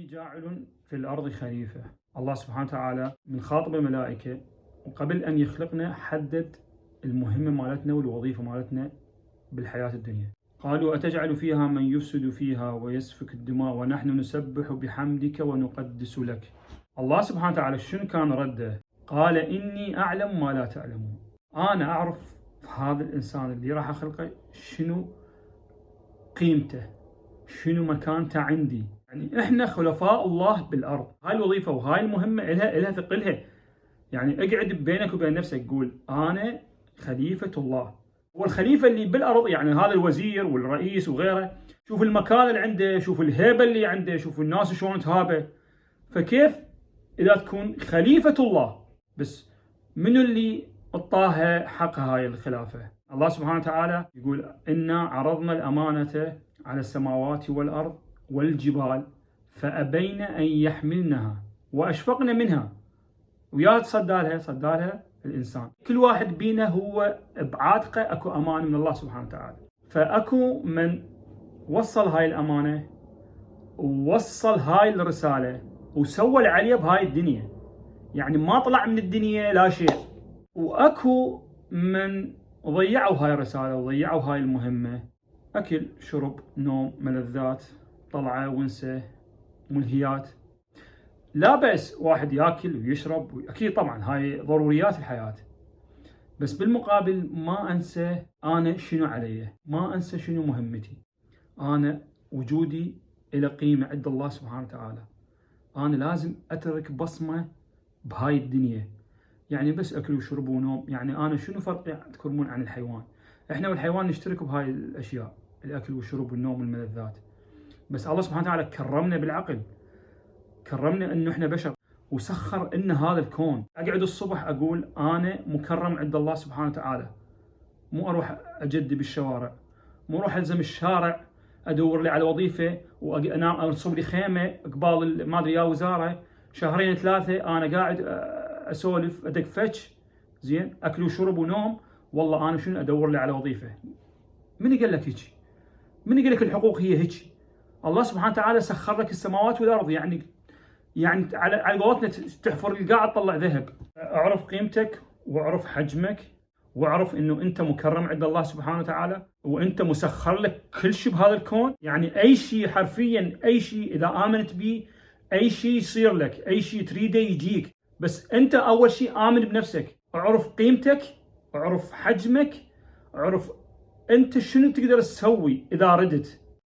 إني جاعل في الأرض خليفة. الله سبحانه وتعالى من خاطب الملائكة وقبل أن يخلقنا حدد المهمة مالتنا والوظيفة مالتنا بالحياة الدنيا. قالوا أتجعل فيها من يفسد فيها ويسفك الدماء ونحن نسبح بحمدك ونقدس لك. الله سبحانه وتعالى شنو كان رده؟ قال إني أعلم ما لا تعلمون. أنا أعرف هذا الإنسان اللي راح أخلقه شنو قيمته، شنو مكانته عندي. يعني إحنا خلفاء الله بالأرض، هاي الوظيفة وهاي المهمة إلها ثقلها. يعني اقعد بينك وبين نفسك قول أنا خليفة الله. والخليفة اللي بالأرض يعني هذا الوزير والرئيس وغيره، شوف المكان اللي عنده، شوف الهيبة اللي عنده، شوف الناس شلون تهابه. فكيف إذا تكون خليفة الله؟ بس منو اللي اعطاها حق هاي الخلافة؟ الله سبحانه وتعالى يقول إنا عرضنا الأمانة على السماوات والأرض والجبال فأبين أن يحملنها وأشفقن منها. ويا صدالها الإنسان. كل واحد بينا هو بعاتقه أكو أمانة من الله سبحانه وتعالى. فأكو من وصل هاي الأمانة ووصل هاي الرسالة وسوى العليا بهاي الدنيا، يعني ما طلع من الدنيا لا شيء. وأكو من ضيعوا هاي الرسالة وضيعوا هاي المهمة، أكل شرب نوم ملذات طلعة ونسة ملهيات. لا بأس واحد ياكل ويشرب، أكيد طبعا هاي ضروريات الحياة، بس بالمقابل ما أنسى أنا شنو علي، ما أنسى شنو مهمتي. أنا وجودي إلى قيمة عند الله سبحانه وتعالى. أنا لازم أترك بصمة بهاي الدنيا. يعني بس أكل وشرب ونوم، يعني أنا شنو فرقي تكرمون عن الحيوان؟ إحنا والحيوان نشترك بهاي الأشياء، الأكل والشرب والنوم والملذات. بس الله سبحانه وتعالى كرمنا بالعقل، كرمنا إنه إحنا بشر، وسخر إن هذا الكون. أقعد الصبح أقول أنا مكرم عند الله سبحانه وتعالى، مو أروح أجدي بالشوارع، مو أروح ألزم الشارع أدور لي على وظيفة وأنام أنصب لي خيمة قبال ما أدري يا وزارة شهرين ثلاثة أنا قاعد أسولف أدق فتش زين أكل وشرب ونوم. والله أنا شنو أدور لي على وظيفة؟ من قال لك هيك؟ من قال لك الحقوق هي هيك؟ الله سبحانه وتعالى سخر لك السماوات والأرض، يعني على قولتنا تحفر القاع تطلع ذهب. اعرف قيمتك واعرف حجمك واعرف انه انت مكرم عند الله سبحانه وتعالى، وانت مسخر لك كل شيء بهذا الكون. يعني اي شيء حرفيا، اي شيء اذا امنت به، اي شيء يصير لك، اي شيء تريده يجيك. بس انت اول شيء امن بنفسك، اعرف قيمتك، اعرف حجمك، اعرف انت شنو تقدر تسوي اذا ردت.